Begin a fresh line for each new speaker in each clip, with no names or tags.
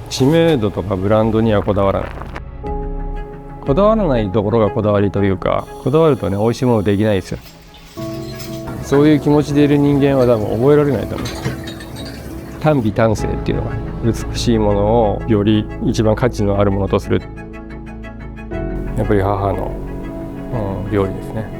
知名度とかブランドにはこだわらない。こだわらないところがこだわりというか、こだわるとね美味しいものできないですよ。そういう気持ちでいる人間は多分覚えられないと思う。単美単性っていうのが美しいものをより一番価値のあるものとする。やっぱり母の、料理ですね。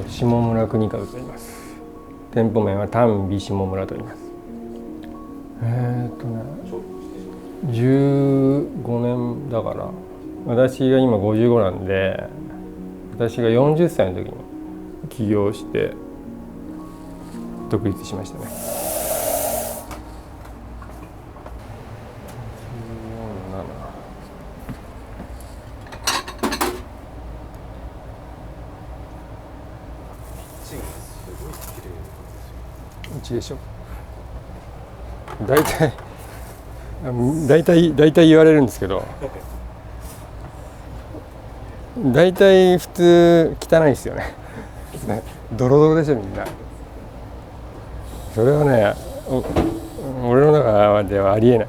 下村国和と言います。店舗名は単美下村と言います。15年だから、私が今55なんで、私が40歳の時に起業して独立しましたね。うちでしょ。大体言われるんですけど、大体普通汚いですよね。ドロドロでしょみんな。それはね、俺の中ではありえない。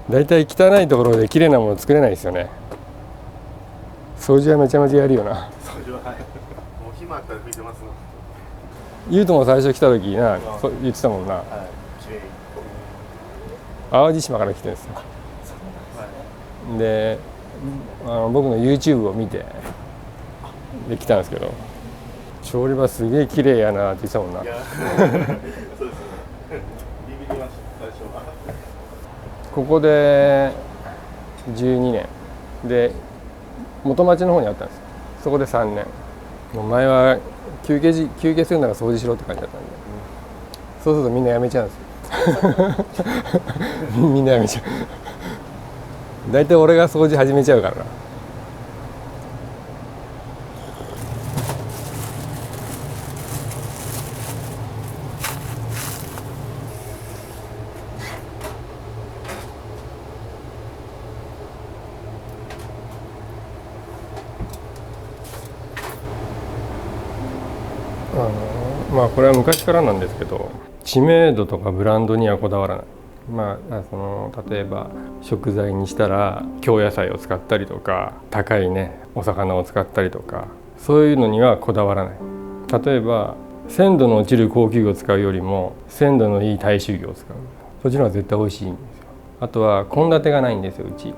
大体汚いところで綺麗なもの作れないですよね。掃除はめちゃめちゃやるよな。
掃除ははい。もう暇あったら拭いてますの。
ゆうとも最初来た時な、言ってたもんな。はい、淡路島から来てるんですよ。はい、で、僕の YouTube を見てで来たんですけど、調理場すげえ綺麗やなって言ってたもんな。いやそうですね。ビビりました最初は。ここで12年で元町の方にあったんですよ。そこで3年。前は休憩するなら掃除しろって感じだったんで、そうするとみんな辞めちゃうんですよ。みんな辞めちゃう。大体俺が掃除始めちゃうからな。これは昔からなんですけど、知名度とかブランドにはこだわらない。例えば食材にしたら京野菜を使ったりとか、高いねお魚を使ったりとか、そういうのにはこだわらない。例えば鮮度の落ちる高級魚を使うよりも鮮度のいい大衆魚を使う。そっちの方が絶対美味しいんですよ。あとは献立がないんですよ、うち。っ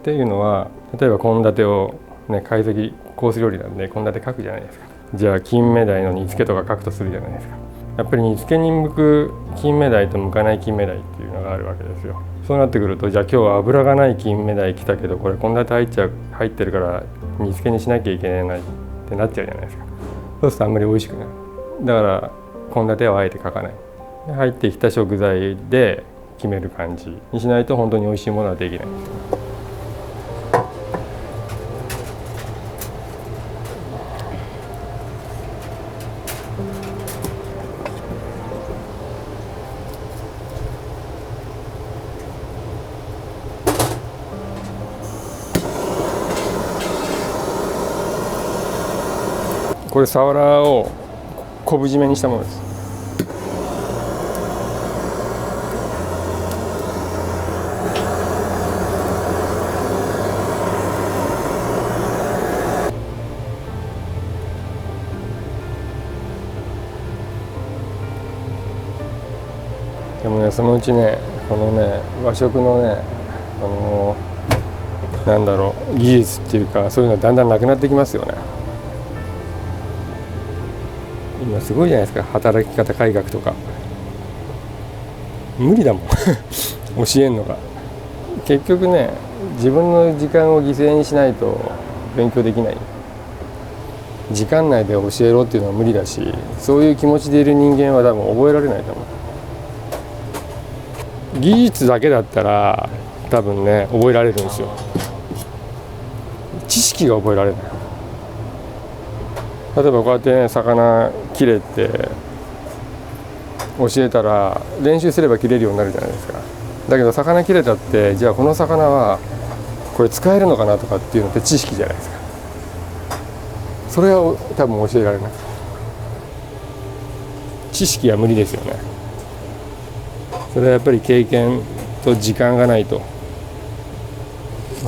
ていうのは、例えば献立をね、懐石コース料理なんで献立書くじゃないですか。じゃあ金目鯛の煮付けとか書くとするじゃないですか。やっぱり煮付けに向く金目鯛と向かない金目鯛っていうのがあるわけですよ。そうなってくると、じゃあ今日は脂がない金目鯛来たけど、これ献立入ってるから煮付けにしなきゃいけないってなっちゃうじゃないですか。そうするとあんまり美味しくない。だから献立はあえて書かない。入ってきた食材で決める感じにしないと本当に美味しいものはできない。これサワラを昆布締めにしたものです。でもね、そのうちね、このね和食のね、技術っていうか、そういうのだんだんなくなってきますよね。今すごいじゃないですか、働き方改革とか。無理だもん教えんのが。結局ね、自分の時間を犠牲にしないと勉強できない。時間内で教えろっていうのは無理だし、そういう気持ちでいる人間は多分覚えられないと思う。技術だけだったら多分ね覚えられるんですよ。知識が覚えられない。例えばこうやってね、魚切れって教えたら練習すれば切れるようになるじゃないですか。だけど魚切れたって、じゃあこの魚はこれ使えるのかなとかっていうのって知識じゃないですか。それは多分教えられない。知識は無理ですよね。それはやっぱり経験と時間がないと。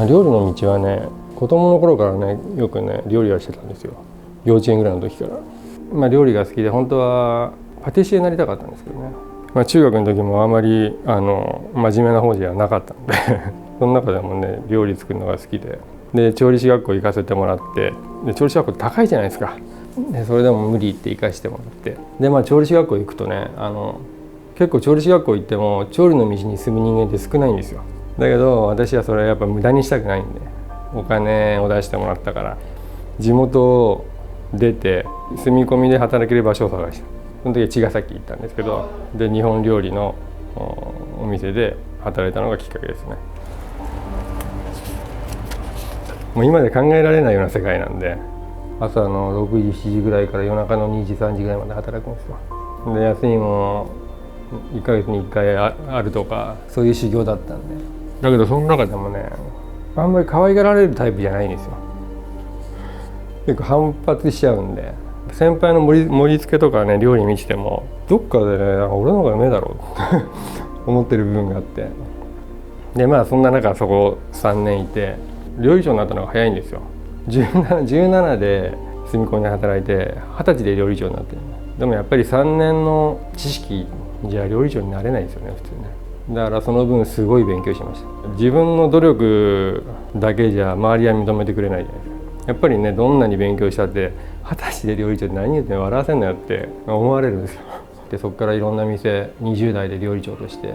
料理の道はね、子供の頃からねよくね料理はしてたんですよ。幼稚園ぐらいの時から。料理が好きで本当はパティシエになりたかったんですけどね。中学の時もあまり真面目な方じゃなかったのでその中でもね料理作るのが好きで、調理師学校行かせてもらって、で調理師学校高いじゃないですか。でそれでも無理って行かせてもらって、で調理師学校行くとね結構調理師学校行っても調理の道に進む人間って少ないんですよ。だけど私はそれやっぱ無駄にしたくないんで、お金を出してもらったから地元を出て住み込みで働ける場所を探した。その時は茅ヶ崎行ったんですけど、で日本料理のお店で働いたのがきっかけですね。もう今で考えられないような世界なんで、朝の6時7時ぐらいから夜中の2時3時ぐらいまで働くんですよ。で休みも1ヶ月に1回あるとか、そういう修行だったんで。だけどその中でもねあんまり可愛がられるタイプじゃないんですよ。結構反発しちゃうんで、先輩の盛り付けとかね料理見ててもどっかでね俺の方がうめえだろうって思ってる部分があって、でそんな中そこ3年いて料理長になったのが早いんですよ。17で住み込みで働いて20歳で料理長になってる。でもやっぱり3年の知識じゃ料理長になれないですよね普通ね。だからその分すごい勉強しました。自分の努力だけじゃ周りは認めてくれないじゃないですか。やっぱりねどんなに勉強したって20歳で料理長って何言って笑わせんのよって思われるんですよ。でそこからいろんな店20代で料理長として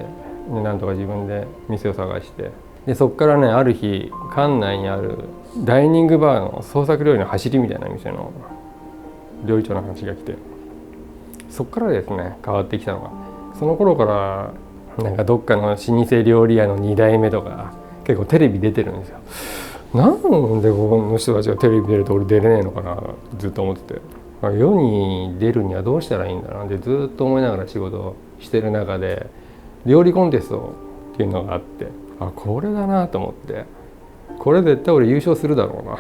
なんとか自分で店を探して、でそこからねある日館内にあるダイニングバーの創作料理の走りみたいな店の料理長の話が来て、そこからですね変わってきたのが、その頃からなんかどっかの老舗料理屋の2代目とか結構テレビ出てるんですよ。なんでここの人たちがテレビ出ると俺出れねえのかなずっと思ってて、世に出るにはどうしたらいいんだなってずっと思いながら仕事をしてる中で、料理コンテストっていうのがあって、これだなと思って、これ絶対俺優勝するだろうな。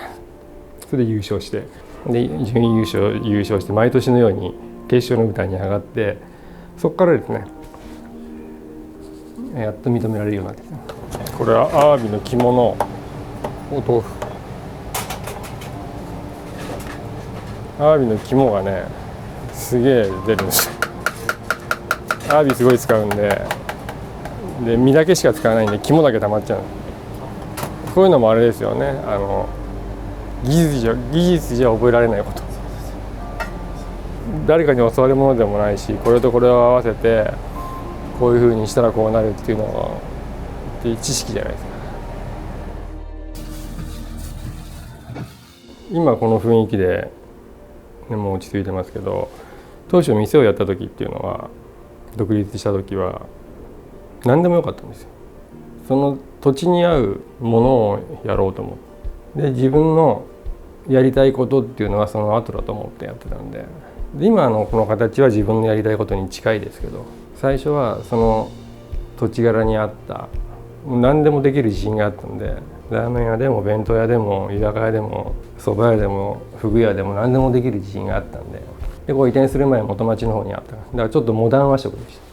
それで優勝して、で準優勝して毎年のように決勝の舞台に上がって、そこからですねやっと認められるようになってきた。これはアワビの肝のお豆腐。アワビの肝がねすげえ出るんですよ。アワビすごい使うんで身だけしか使わないんで肝だけ溜まっちゃう。こういうのもあれですよね、技術じゃ覚えられないこと。誰かに教わるものでもないし、これとこれを合わせてこういう風にしたらこうなるっていうのはっていう知識じゃないですか。今この雰囲気で、ね、もう落ち着いてますけど、当初店をやった時っていうのは、独立した時は何でもよかったんですよ。その土地に合うものをやろうと思って、で自分のやりたいことっていうのはその後だと思ってやってたんで、今のこの形は自分のやりたいことに近いですけど、最初はその土地柄に合った何でもできる自信があったんで、ラーメン屋でも弁当屋でも居酒屋でも蕎麦屋でもフグ屋でも何でもできる自信があったんで、でこう移転する前は元町の方にあった。だからちょっとモダン和食でした。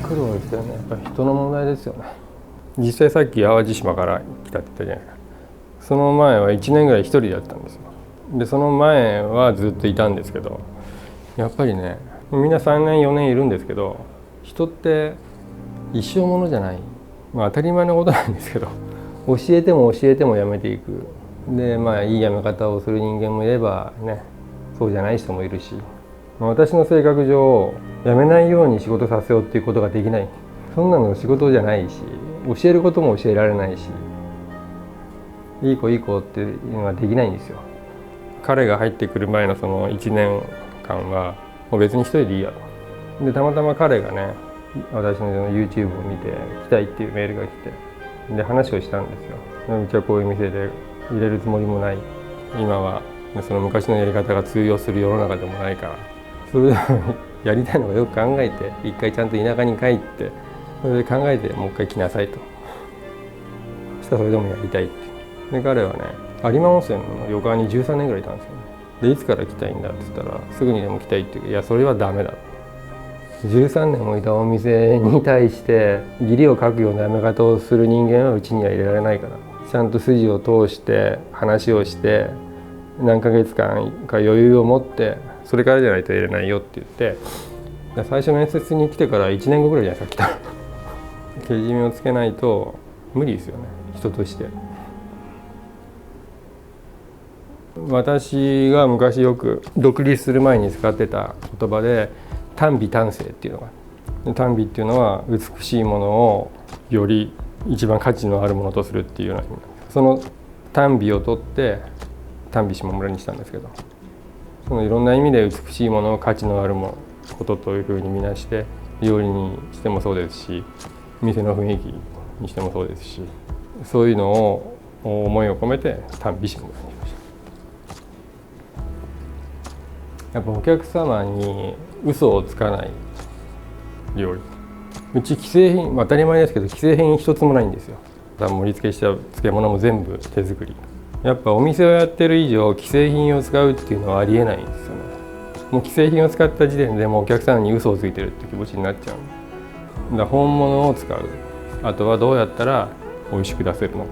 苦労ですよね。やっぱり人の問題ですよね。実際さっき淡路島から来たって言ったじゃないですか。その前は1年ぐらい一人でやったんですよ。でその前はずっといたんですけど、やっぱりね、みんな3年4年いるんですけど、人って一生ものじゃない、当たり前のことなんですけど、教えても教えてもやめていく。でいいやめ方をする人間もいればね、そうじゃない人もいるし、私の性格上やめないように仕事させようっていうことができない。そんなの仕事じゃないし、教えることも教えられないし、いい子いい子っていうのはできないんですよ。彼が入ってくる前のその1年間はもう別に一人でいいやと。でたまたま彼がね、私の YouTube を見て来たいっていうメールが来て、で話をしたんですよ。うちはこういう店で入れるつもりもない、今はその昔のやり方が通用する世の中でもないから、それでやりたいのがよく考えて、一回ちゃんと田舎に帰ってそれで考えてもう一回来なさいと。そしたらそれでもやりたいって。で彼はね、有馬温泉の旅館に13年ぐらいいたんですよね。でいつから来たいんだって言ったら、すぐにでも来たいって言うけど、いやそれはダメだ。13年もいたお店に対して義理を書くようなやめ方をする人間はうちには入れられないから、ちゃんと筋を通して話をして何ヶ月間か余裕を持って、それからじゃないと入れないよって言って、最初面接に来てから1年後ぐらいじゃないですか、来たけじめをつけないと無理ですよね、人として。私が昔よく独立する前に使ってた言葉で、短美短性っていうのが、短美っていうのは美しいものをより一番価値のあるものとするっていうような、その短美を取って短美下村にしたんですけど、そのいろんな意味で美しいものを価値のあることというふうに見なして、料理にしてもそうですし、店の雰囲気にしてもそうですし、そういうのを思いを込めて短美下村にしました。やっぱお客様に嘘をつかない料理、うち既製品、当たり前ですけど既製品一つもないんですよ。盛り付けした漬物も全部手作り。やっぱお店をやってる以上既製品を使うっていうのはありえないんですよね。もう既製品を使った時点でもうお客さんに嘘をついてるって気持ちになっちゃう。だから本物を使う、あとはどうやったら美味しく出せるのか、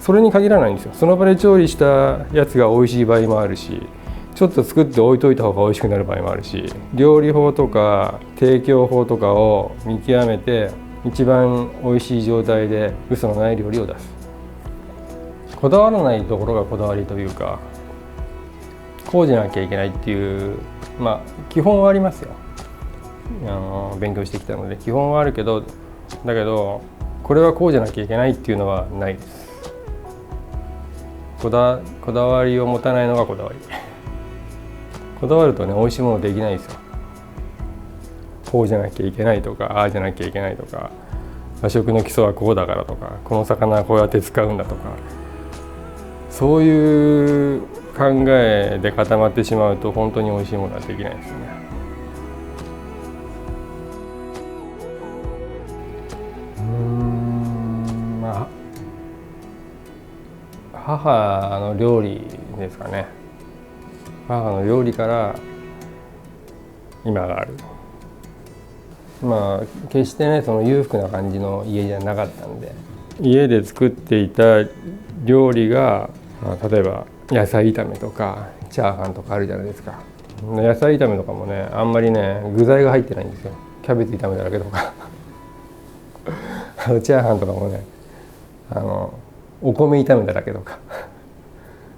それに限らないんですよ。その場で調理したやつが美味しい場合もあるし、ちょっと作って置いといた方が美味しくなる場合もあるし、料理法とか提供法とかを見極めて一番美味しい状態で嘘のない料理を出す。こだわらないところがこだわりというか、こうじゃなきゃいけないっていう基本はありますよ。勉強してきたので基本はあるけど、だけどこれはこうじゃなきゃいけないっていうのはないです。こだわりを持たないのがこだわり。こだわるとね、美味しいものできないですよ。こうじゃなきゃいけないとか、ああじゃなきゃいけないとか、和食の基礎はこうだからとか、この魚はこうやって使うんだとか、そういう考えで固まってしまうと本当に美味しいものはできないですよね。母の料理ですかね。母の料理から今がある。決してね、その裕福な感じの家じゃなかったんで、家で作っていた料理が、例えば野菜炒めとかチャーハンとかあるじゃないですか。野菜炒めとかもね、あんまりね具材が入ってないんですよ。キャベツ炒めだけとかチャーハンとかもね、お米炒めだらけとか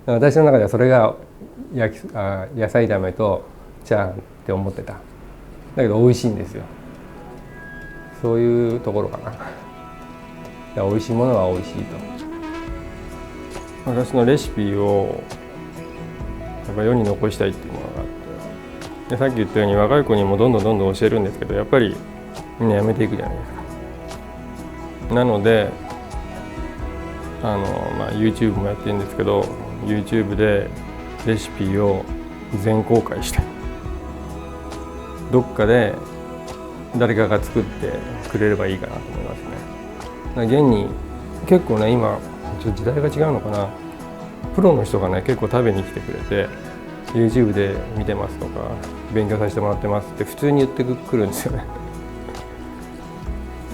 私の中ではそれが野菜炒めとチャーハンって思ってた。だけど美味しいんですよ。そういうところかな。美味しいものは美味しいと。私のレシピをやっぱ世に残したいっていうものがあって、でさっき言ったように若い子にもどんどん教えるんですけど、やっぱりみんなやめていくじゃないですか。なのでYouTube もやってるんですけど、 YouTube でレシピを全公開して、どっかで誰かが作ってくれればいいかなと思いますね。現に結構ね、今ちょっと時代が違うのかな、プロの人がね結構食べに来てくれて、 YouTube で見てますとか勉強させてもらってますって普通に言ってくるんですよね。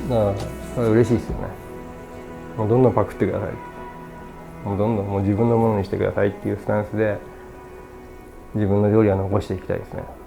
だから嬉しいですよね。もうどんどんパクってください、もうどんどんもう自分のものにしてくださいっていうスタンスで自分の料理は残していきたいですね。